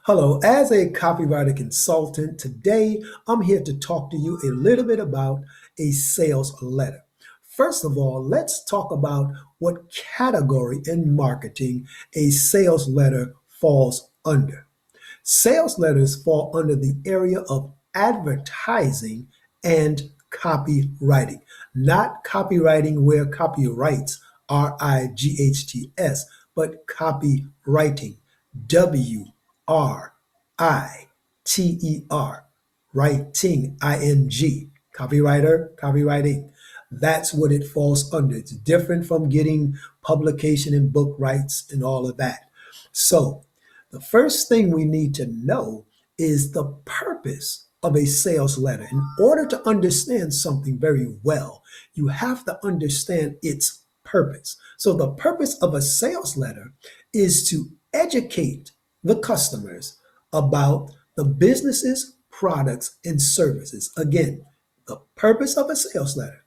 Hello, as a copywriter consultant, today I'm here to talk to you a little bit about a sales letter. First of all, let's talk about what category in marketing a sales letter falls under. Sales letters fall under the area of advertising and copywriting, not copywriting where copyrights, Rights, but copywriting, Writer, writing, ing, copywriter, copywriting. That's what it falls under. It's different from getting publication and book rights and all of that. So, the first thing we need to know is the purpose of a sales letter. In order to understand something very well, you have to understand its purpose. So, the purpose of a sales letter is to educate the customers about the businesses, products, and services. Again, the purpose of a sales letter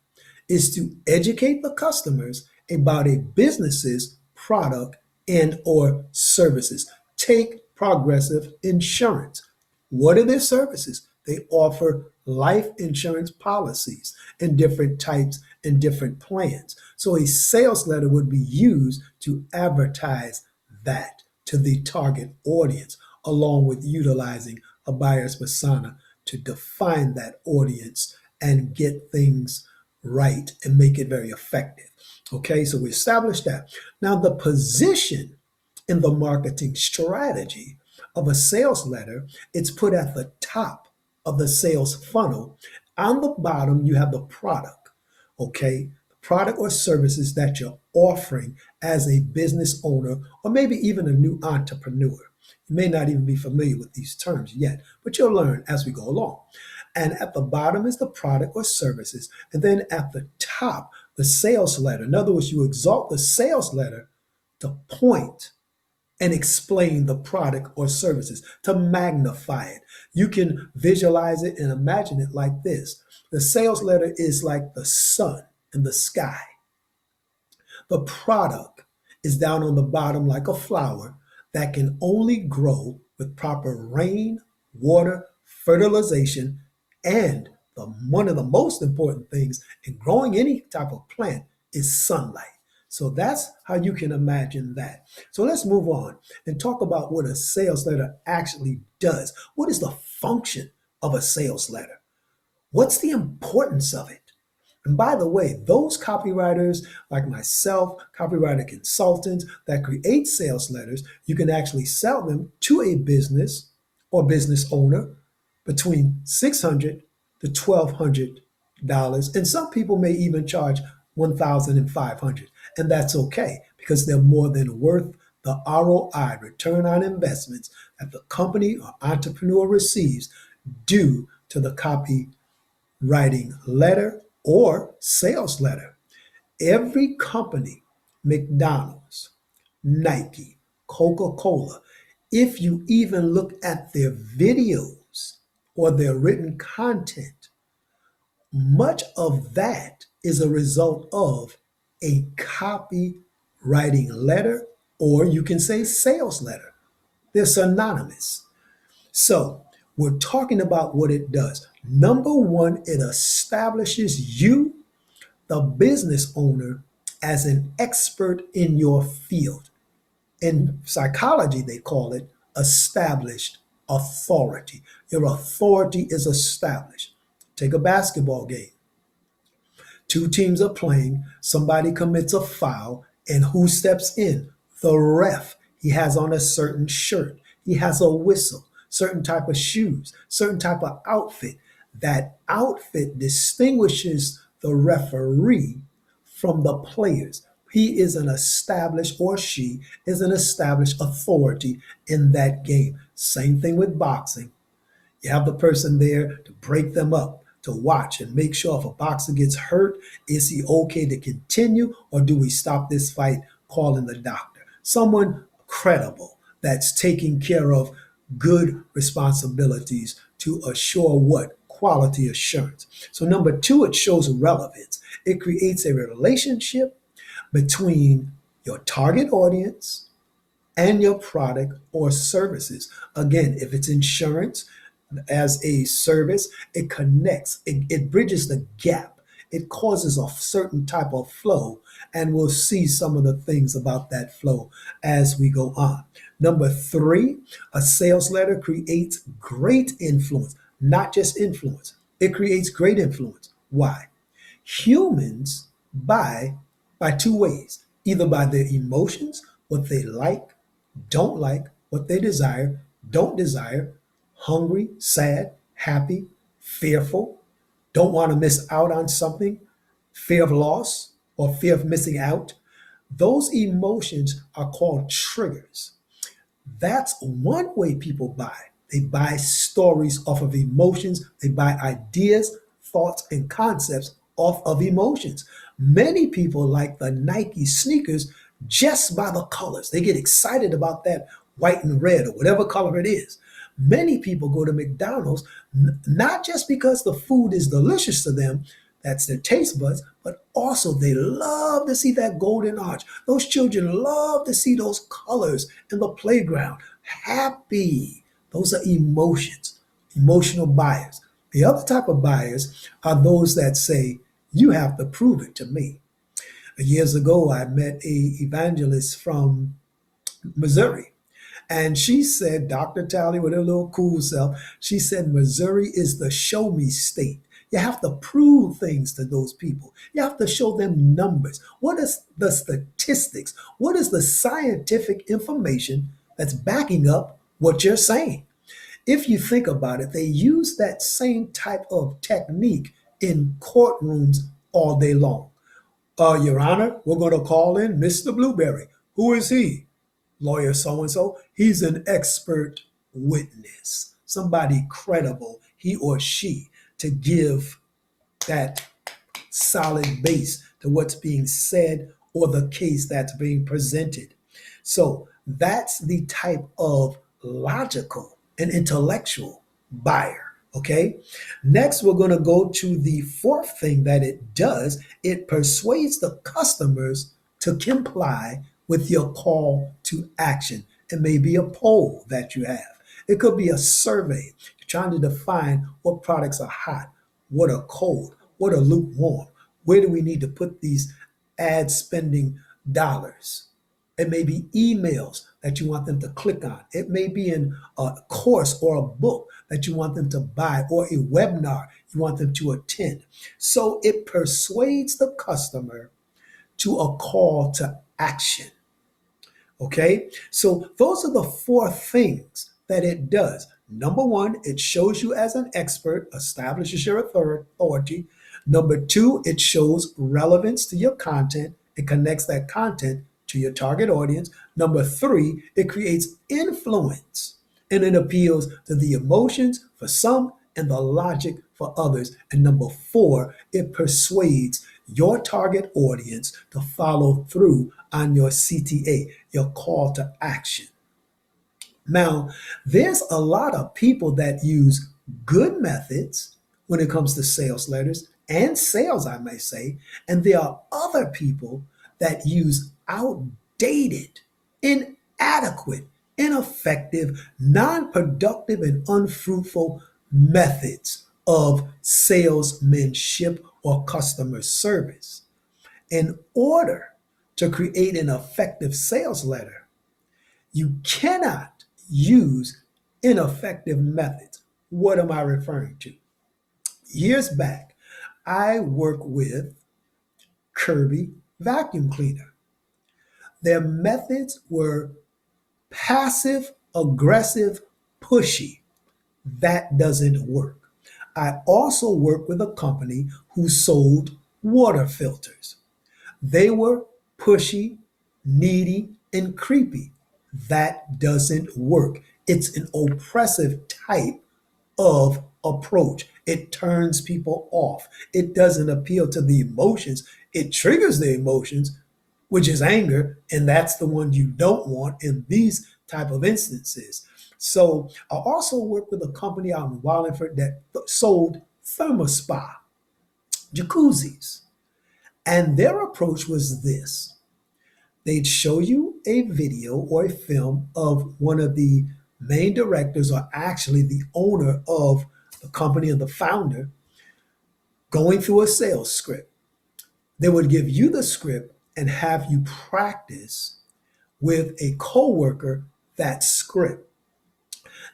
is to educate the customers about a business's product and or services. Take Progressive Insurance. What are their services? They offer life insurance policies in different types and different plans. So a sales letter would be used to advertise that to the target audience, along with utilizing a buyer's persona to define that audience and get things right and make it very effective. Okay, so we established that. Now, the position in the marketing strategy of a sales letter, it's put at the top of the sales funnel. On the bottom, you have the product, okay? The product or services that you're offering as a business owner or maybe even a new entrepreneur. You may not even be familiar with these terms yet, but you'll learn as we go along. And at the bottom is the product or services. And then at the top, the sales letter. In other words, you exalt the sales letter to point and explain the product or services, to magnify it. You can visualize it and imagine it like this. The sales letter is like the sun in the sky. The product is down on the bottom like a flower that can only grow with proper rain, water, fertilization, and one of the most important things in growing any type of plant is sunlight. So that's how you can imagine that. So let's move on and talk about what a sales letter actually does. What is the function of a sales letter? What's the importance of it? And by the way, those copywriters like myself, copywriter consultants that create sales letters, you can actually sell them to a business or business owner between $600 to $1,200. And some people may even charge $1,500. And that's okay because they're more than worth the ROI, return on investments, that the company or entrepreneur receives due to the copywriting letter or sales letter. Every company, McDonald's, Nike, Coca-Cola, if you even look at their videos or their written content, much of that is a result of a copywriting letter, or you can say sales letter. They're synonymous. So we're talking about what it does. Number one, it establishes you, the business owner, as an expert in your field. In psychology, they call it established authority. Your authority is established. Take a basketball game. Two teams are playing, somebody commits a foul, and who steps in? The ref. He has on a certain shirt. He has a whistle, certain type of shoes, certain type of outfit. That outfit distinguishes the referee from the players. He is an established, or she is an established authority in that game. Same thing with boxing. You have the person there to break them up, to watch and make sure if a boxer gets hurt, is he okay to continue or do we stop this fight, calling the doctor? Someone credible that's taking care of good responsibilities to assure what? Quality assurance. So number two, it shows relevance. It creates a relationship between your target audience and your product or services. Again, if it's insurance as a service, it connects, it bridges the gap. It causes a certain type of flow, and we'll see some of the things about that flow as we go on. Number three, a sales letter creates great influence, not just influence. It creates great influence. Why? Humans by two ways, either by their emotions, what they like, what they desire, don't desire, hungry, sad, happy, fearful, don't want to miss out on something, fear of loss, or fear of missing out. Those emotions are called triggers. That's one way people buy. They buy stories off of emotions. They buy ideas, thoughts, and concepts off of emotions. Many people like the Nike sneakers just by the colors. They get excited about that white and red or whatever color it is. Many people go to McDonald's not just because the food is delicious to them, that's their taste buds, but also they love to see that golden arch. Those children love to see those colors in the playground. Happy. Those are emotions, emotional buyers. The other type of buyers are those that say, you have to prove it to me. Years ago, I met a evangelist from Missouri. And she said, Dr. Talley with her little cool self, she said, Missouri is the show me state. You have to prove things to those people. You have to show them numbers. What is the statistics? What is the scientific information that's backing up what you're saying? If you think about it, they use that same type of technique in courtrooms all day long. Your Honor, we're going to call in Mr. Blueberry. Who is he? Lawyer so and so. He's an expert witness, somebody credible, he or she, to give that solid base to what's being said or the case that's being presented. So that's the type of logical and intellectual buyer. Okay. Next, we're going to go to the fourth thing that it does. It persuades the customers to comply with your call to action. It may be a poll that you have. It could be a survey. You're trying to define what products are hot, what are cold, what are lukewarm. Where do we need to put these ad spending dollars? It may be emails that you want them to click on. It may be in a course or a book that you want them to buy or a webinar you want them to attend. So it persuades the customer to a call to action. Okay, so those are the four things that it does. Number one, it shows you as an expert, establishes your authority. Number two, it shows relevance to your content. It connects that content to your target audience. Number three, it creates influence and it appeals to the emotions for some and the logic for others. And number four, it persuades your target audience to follow through on your CTA, your call to action. Now, there's a lot of people that use good methods when it comes to sales letters and sales, I may say, and there are other people that use outdated, inadequate, ineffective, non productive, and unfruitful methods of salesmanship or customer service. In order to create an effective sales letter, you cannot use ineffective methods. What am I referring to? Years back, I worked with Kirby Vacuum Cleaner. Their methods were passive, aggressive, pushy. That doesn't work. I also worked with a company who sold water filters. They were pushy, needy, and creepy. That doesn't work. It's an oppressive type of approach. It turns people off. It doesn't appeal to the emotions. It triggers the emotions, which is anger, and that's the one you don't want in these type of instances. So I also worked with a company out in Wallingford that sold thermospa, jacuzzis. And their approach was this. They'd show you a video or a film of one of the main directors, or actually the owner of the company or the founder, going through a sales script. They would give you the script and have you practice with a coworker that script.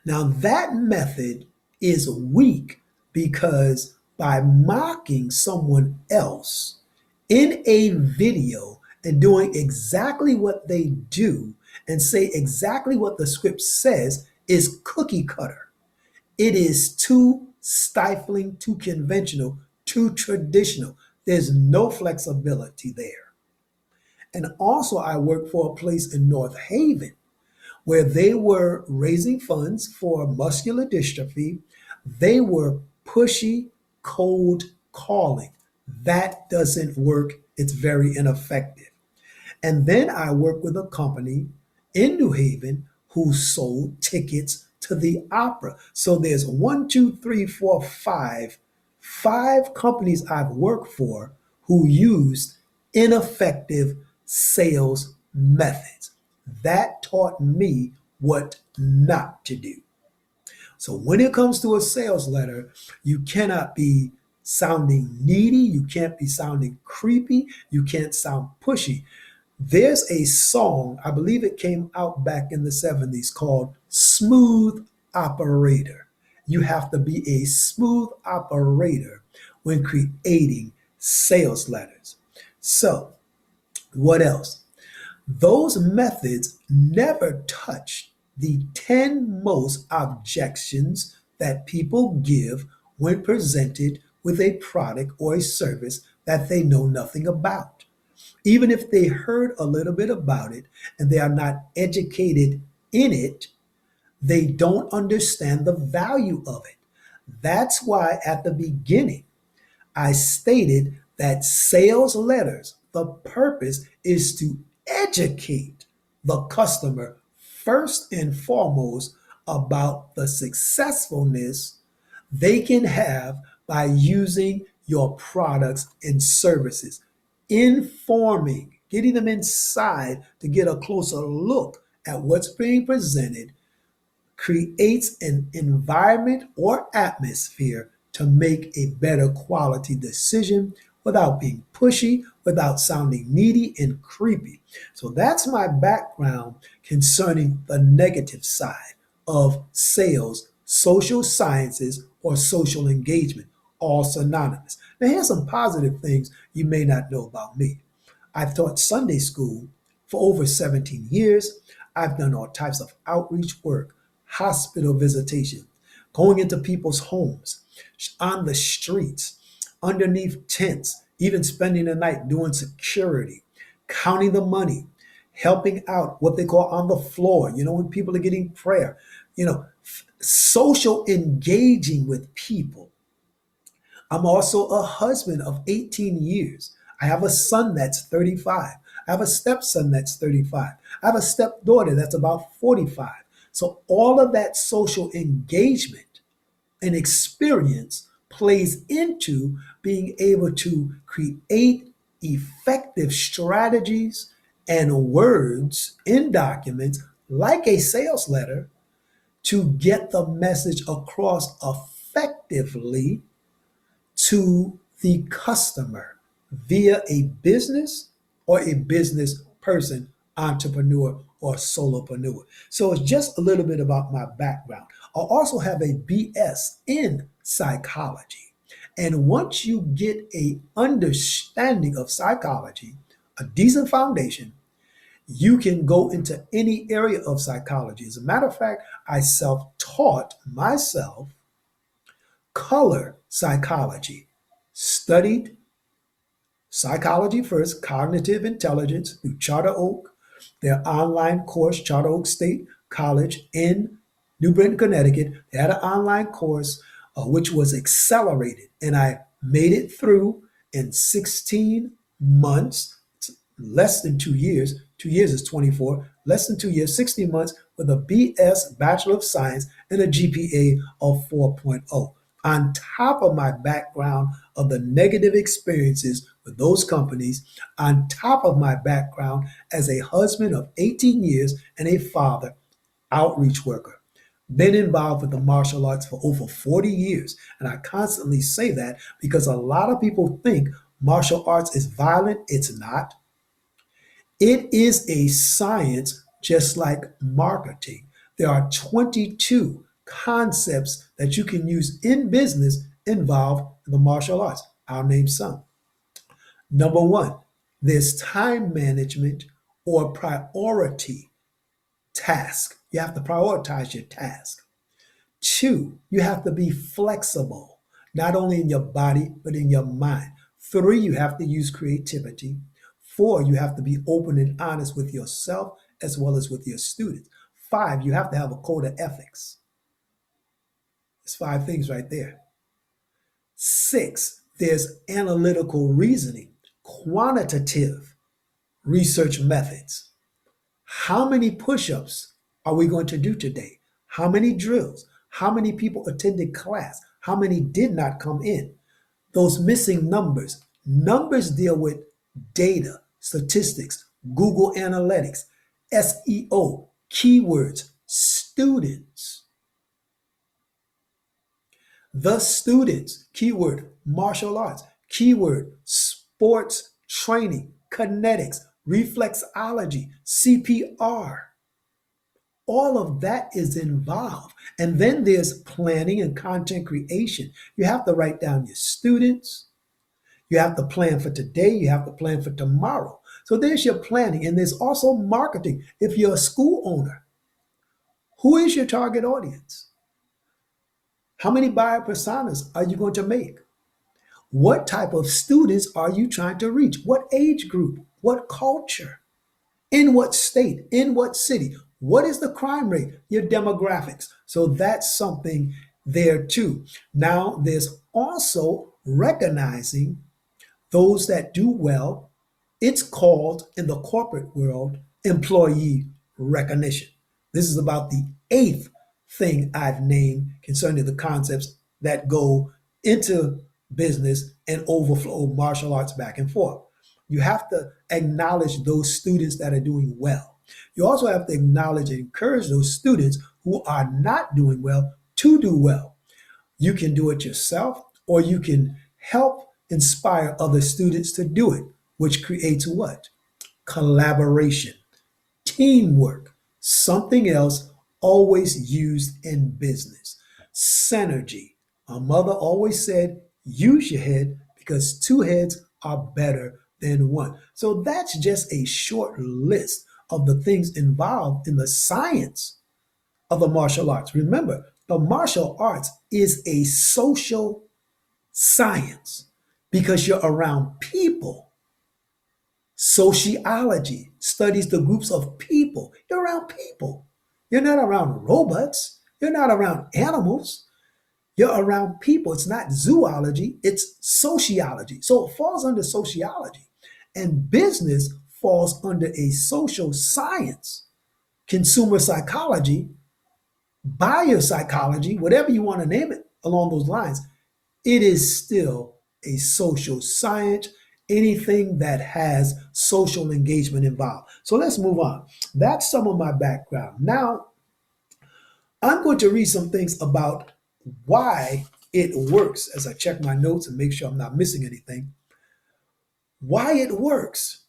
Now, that method is weak because by mocking someone else in a video and doing exactly what they do and say exactly what the script says is cookie cutter. It is too stifling, too conventional, too traditional. There's no flexibility there. And also, I worked for a place in North Haven where they were raising funds for muscular dystrophy. They were pushy, cold calling. That doesn't work. It's very ineffective. And then I worked with a company in New Haven who sold tickets to the opera. So there's one, two, three, four, five companies I've worked for who used ineffective sales methods. That taught me what not to do. So when it comes to a sales letter, you cannot be sounding needy, you can't be sounding creepy, you can't sound pushy. There's a song, I believe it came out back in the 70s, called Smooth Operator. You have to be a smooth operator when creating sales letters. So, what else? Those methods never touch the 10 most objections that people give when presented with a product or a service that they know nothing about. Even if they heard a little bit about it and they are not educated in it, they don't understand the value of it. That's why at the beginning, I stated that sales letters, the purpose is to educate the customer first and foremost about the successfulness they can have by using your products and services, informing, getting them inside to get a closer look at what's being presented, creates an environment or atmosphere to make a better quality decision without being pushy, without sounding needy and creepy. So that's my background concerning the negative side of sales, social sciences, or social engagement, all synonymous. Now, here's some positive things you may not know about me. I've taught Sunday school for over 17 years. I've done all types of outreach work, hospital visitation, going into people's homes, on the streets, underneath tents, even spending the night doing security, counting the money, helping out what they call on the floor, when people are getting prayer, social engaging with people. I'm also a husband of 18 years. I have a son that's 35. I have a stepson that's 35. I have a stepdaughter that's about 45. So all of that social engagement and experience plays into being able to create effective strategies and words in documents like a sales letter to get the message across effectively to the customer via a business or a business person, entrepreneur, or solopreneur. So it's just a little bit about my background. I also have a BS in psychology. And once you get a understanding of psychology, a decent foundation, you can go into any area of psychology. As a matter of fact, I self-taught myself color psychology, studied psychology first, cognitive intelligence through Charter Oak, their online course, Charter Oak State College in New Britain, Connecticut. They had an online course which was accelerated, and I made it through in 16 months, less than 2 years. 2 years is 24, less than 2 years, 16 months with a BS, Bachelor of Science, and a GPA of 4.0. On top of my background of the negative experiences with those companies on top of my background as a husband of 18 years and a father, outreach worker. Been involved with the martial arts for over 40 years. And I constantly say that because a lot of people think martial arts is violent. It's not. It is a science just like marketing. There are 22 concepts that you can use in business involved in the martial arts. I'll name some. Number one, there's time management or priority task. You have to prioritize your task. Two, you have to be flexible, not only in your body, but in your mind. Three, you have to use creativity. Four, you have to be open and honest with yourself as well as with your students. Five, you have to have a code of ethics. It's five things right there. Six, there's analytical reasoning, quantitative research methods. How many push ups are we going to do today? How many drills? How many people attended class? How many did not come in? Those missing numbers. Numbers deal with data, statistics, Google Analytics, SEO, keywords, students. The students, keyword, martial arts, keyword, sports training, kinetics, reflexology, CPR. All of that is involved. And then there's planning and content creation. You have to write down your students. You have to plan for today. You have to plan for tomorrow. So there's your planning. And there's also marketing. If you're a school owner, who is your target audience? How many buyer personas are you going to make? What type of students are you trying to reach? What age group? What culture? In what state? In what city? What is the crime rate? Your demographics. So that's something there too. Now, there's also recognizing those that do well. It's called in the corporate world employee recognition. This is about the eighth thing I've named concerning the concepts that go into business and overflow martial arts back and forth. You have to acknowledge those students that are doing well. You also have to acknowledge and encourage those students who are not doing well to do well. You can do it yourself, or you can help inspire other students to do it, which creates what? Collaboration, teamwork, something else always used in business. Synergy. My mother always said, use your head because two heads are better than one. So that's just a short list of the things involved in the science of the martial arts. Remember, the martial arts is a social science because you're around people. Sociology studies the groups of people. You're around people. You're not around robots. You're not around animals. You're around people. It's not zoology, it's sociology. So it falls under sociology. And business falls under a social science, consumer psychology, buyer psychology, whatever you want to name it along those lines. It is still a social science, anything that has social engagement involved. So let's move on. That's some of my background. Now, I'm going to read some things about why it works as I check my notes and make sure I'm not missing anything. Why it works.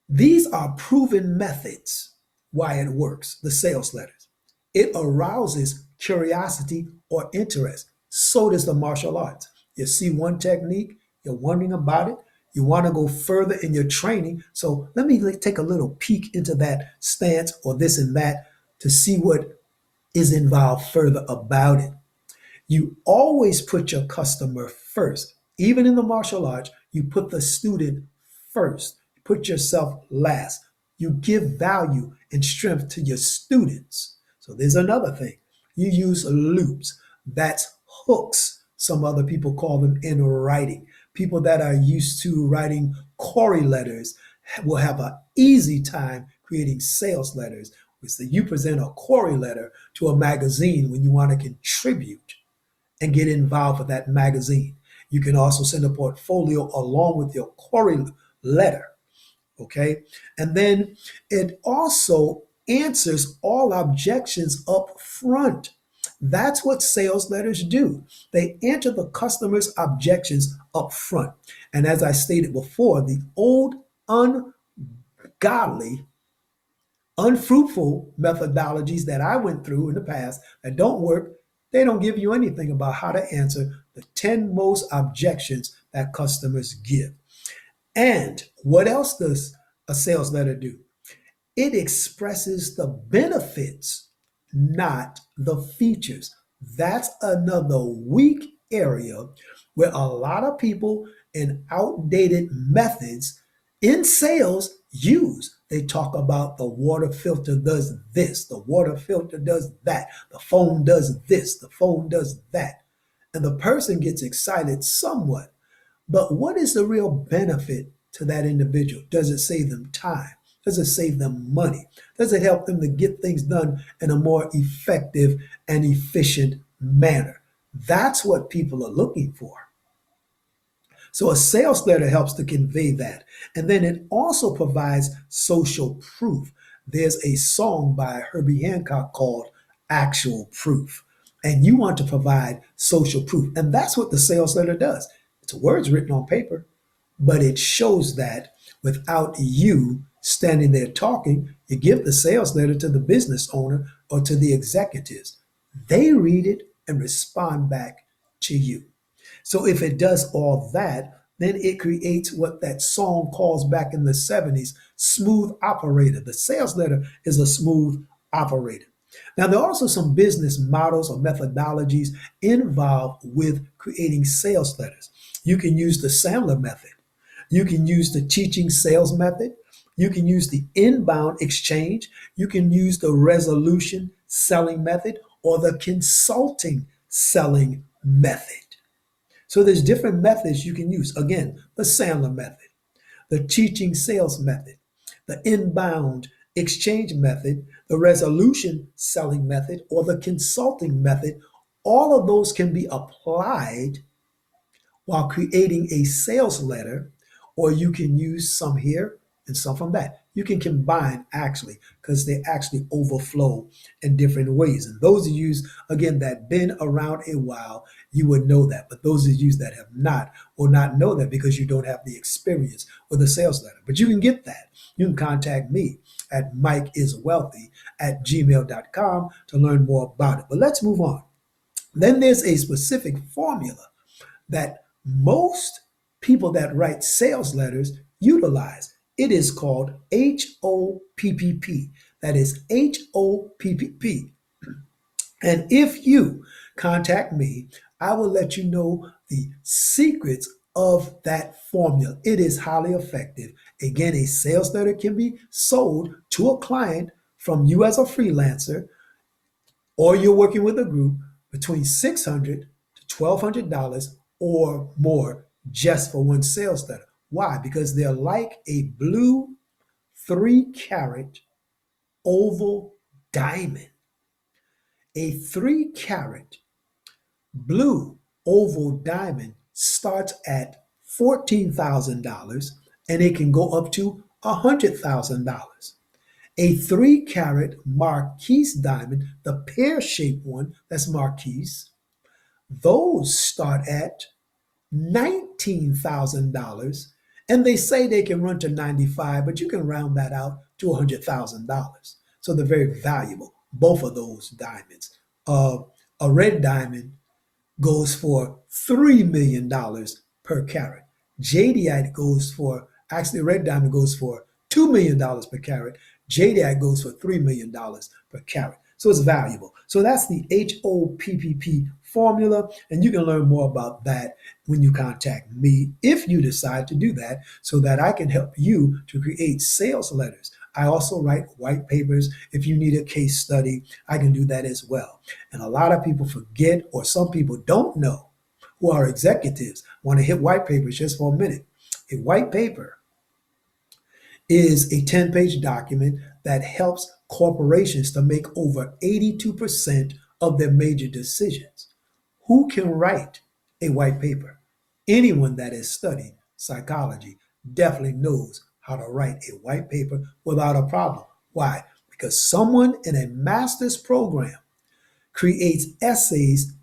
These are proven methods why it works, the sales letters. It arouses curiosity or interest. So does the martial arts. You see one technique, you're wondering about it, you want to go further in your training. So let me take a little peek into that stance or this and that to see what is involved further about it. You always put your customer first. Even in the martial arts, you put the student first. You put yourself last. You give value and strength to your students. So there's another thing. You use loops. That's hooks. Some other people call them in writing. People that are used to writing query letters will have an easy time creating sales letters. So you present a query letter to a magazine when you want to contribute and get involved with that magazine. You can also send a portfolio along with your query letter. Okay. And then it also answers all objections up front. That's what sales letters do. They answer the customer's objections up front. And as I stated before, the old ungodly, unfruitful methodologies that I went through in the past that don't work, they don't give you anything about how to answer the 10 most objections that customers give. And what else does a sales letter do? It expresses the benefits, not the features. That's another weak area where a lot of people in outdated methods in sales use. They talk about the water filter does this, the water filter does that, the phone does this, the phone does that. And the person gets excited somewhat. But what is the real benefit to that individual? Does it save them time? Does it save them money? Does it help them to get things done in a more effective and efficient manner? That's what people are looking for. So a sales letter helps to convey that. And then it also provides social proof. There's a song by Herbie Hancock called Actual Proof. And you want to provide social proof. And that's what the sales letter does. It's words written on paper, but it shows that without you standing there talking, you give the sales letter to the business owner or to the executives. They read it and respond back to you. So if it does all that, then it creates what that song calls back in the 70s smooth operator. The sales letter is a smooth operator. Now, there are also some business models or methodologies involved with creating sales letters. You can use the Sandler method. You can use the teaching sales method. You can use the inbound exchange. You can use the resolution selling method or the consulting selling method. So there's different methods you can use. Again, the Sandler method, the teaching sales method, the inbound exchange method, the resolution selling method, or the consulting method. All of those can be applied while creating a sales letter, or you can use some here and some from that. You can combine actually because they actually overflow in different ways. And those of you, again, that been around a while, you would know that. But those of you that have not will not know that because you don't have the experience with a sales letter. But you can get that. You can contact me at mikeiswealthy at gmail.com to learn more about it. But let's move on. Then there's a specific formula that most people that write sales letters utilize. It is called HOPPP. That is HOPPP. And if you contact me, I will let you know the secrets of that formula. It is highly effective. Again, a sales letter can be sold to a client from you as a freelancer or you're working with a group between $600 to $1,200 or more just for one sales letter. Why? Because they're like a blue 3-carat oval diamond. A 3-carat blue oval diamond starts at $14,000 and it can go up to $100,000. A 3-carat Marquise diamond, the pear-shaped one, that's Marquise, those start at $19,000. And they say they can run to 95, but you can round that out to $100,000. So they're very valuable, both of those diamonds. A red diamond goes for $3 million per carat. Jadeite goes for, actually, red diamond goes for $2 million per carat. Jadeite goes for $3 million per carat. So it's valuable. So that's the HOPPP formula, and you can learn more about that when you contact me if you decide to do that so that I can help you to create sales letters. I also write white papers. If you need a case study, I can do that as well. And a lot of people forget, or some people don't know, who are executives, want to hit white papers just for a minute. A white paper is a 10-page document that helps corporations to make over 82% of their major decisions. Who can write a white paper? Anyone that has studied psychology definitely knows how to write a white paper without a problem. Why? Because someone in a master's program creates essays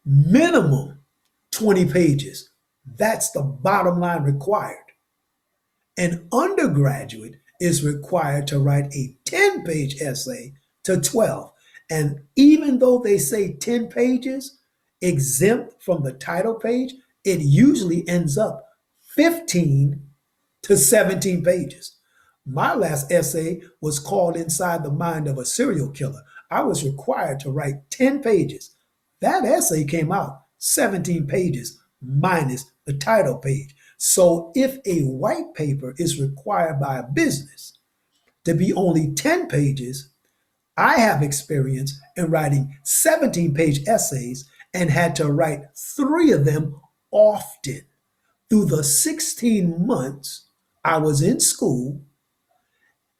minimum 20 pages. That's the bottom line required. An undergraduate is required to write a 10-page essay to 12. And even though they say 10 pages exempt from the title page, it usually ends up 15 to 17 pages. My last essay was called Inside the Mind of a Serial Killer. I was required to write 10 pages. That essay came out 17 pages minus the title page. So if a white paper is required by a business to be only 10 pages, I have experience in writing 17-page essays and had to write three of them often through the 16 months I was in school,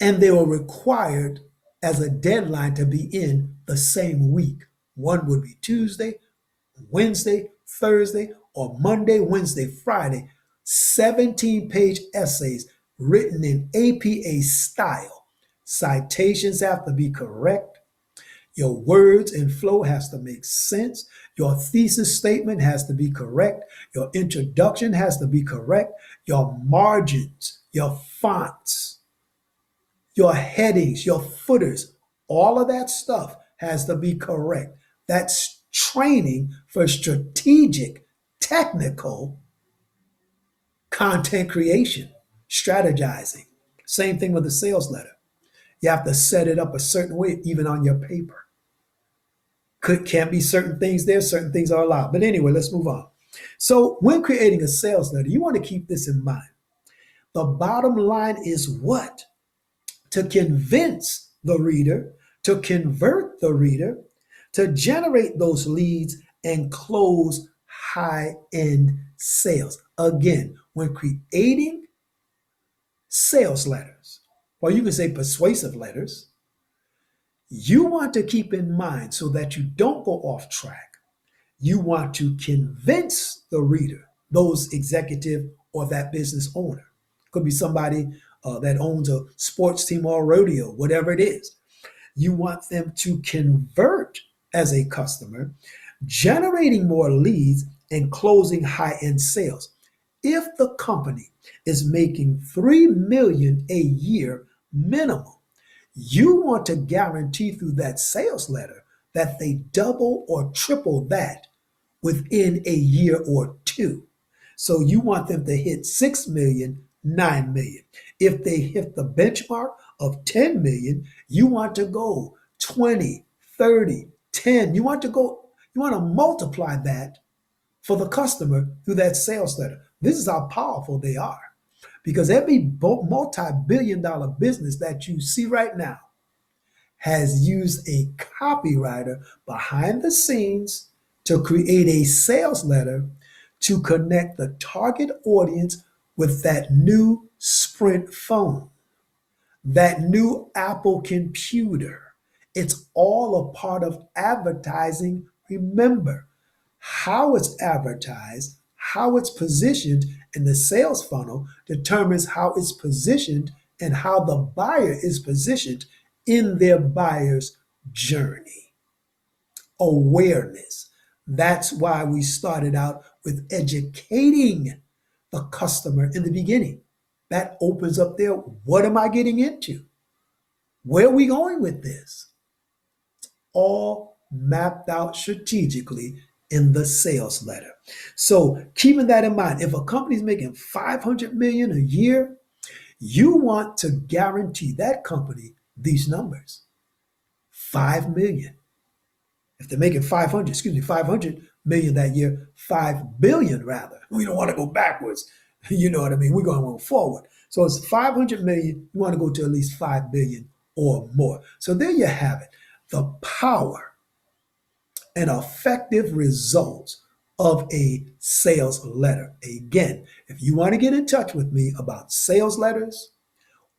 and they were required as a deadline to be in the same week. One would be Tuesday, Wednesday, Thursday, or Monday, Wednesday, Friday. 17-page essays written in APA style. Citations have to be correct. Your words and flow has to make sense. Your thesis statement has to be correct. Your introduction has to be correct. Your margins, your fonts, your headings, your footers, all of that stuff has to be correct. That's training for strategic, technical content creation, strategizing. Same thing with the sales letter. You have to set it up a certain way, even on your paper. Can't be certain things there, certain things are allowed. But anyway, let's move on. So, when creating a sales letter, you want to keep this in mind. The bottom line is what? To convince the reader, to convert the reader, to generate those leads and close high end sales. Again, when creating sales letters, or you can say persuasive letters, you want to keep in mind so that you don't go off track. You want to convince the reader, those executive or that business owner. Could be somebody that owns a sports team or a rodeo, whatever it is. You want them to convert as a customer, generating more leads and closing high-end sales. If the company is making $3 million a year minimum, you want to guarantee through that sales letter that they double or triple that within a year or two. So you want them to hit 6 million, 9 million. If they hit the benchmark of 10 million, you want to go 20, 30, 10. You want to multiply that for the customer through that sales letter. This is how powerful they are. Because every multi-billion dollar business that you see right now has used a copywriter behind the scenes to create a sales letter to connect the target audience with that new Sprint phone, that new Apple computer. It's all a part of advertising. Remember, how it's advertised, how it's positioned in the sales funnel determines how it's positioned and how the buyer is positioned in their buyer's journey. Awareness. That's why we started out with educating the customer in the beginning. That opens up there. What am I getting into? Where are we going with this? All mapped out strategically in the sales letter. So keeping that in mind, if a company's making 500 million a year, you want to guarantee that company these numbers. 5 million. If they're making 500 million that year, 5 billion rather. We don't want to go backwards. You know what I mean? We're going to move forward. So it's 500 million. You want to go to at least 5 billion or more. So there you have it. The power and effective results of a sales letter. Again, if you want to get in touch with me about sales letters,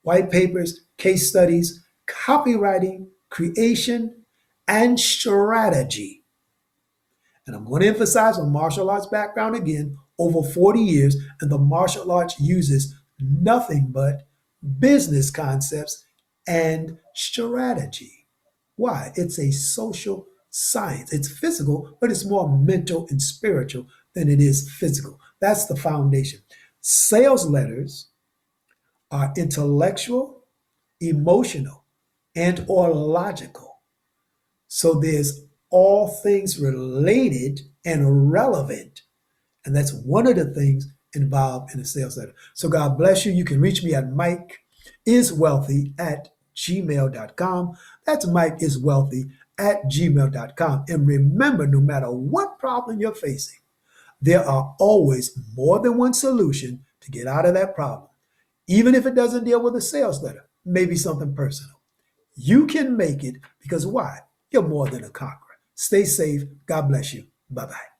white papers, case studies, copywriting, creation, and strategy. And I'm going to emphasize on martial arts background again, over 40 years, and the martial arts uses nothing but business concepts and strategy. Why? It's a social science. It's physical, but it's more mental and spiritual than it is physical. That's the foundation. Sales letters are intellectual, emotional, and or logical. So there's all things related and relevant. And that's one of the things involved in a sales letter. So God bless you. You can reach me at mikeiswealthy@gmail.com. That's mikeiswealthy@gmail.com. And remember, no matter what problem you're facing, there are always more than one solution to get out of that problem. Even if it doesn't deal with a sales letter, maybe something personal. You can make it because why? You're more than a conqueror. Stay safe. God bless you. Bye bye.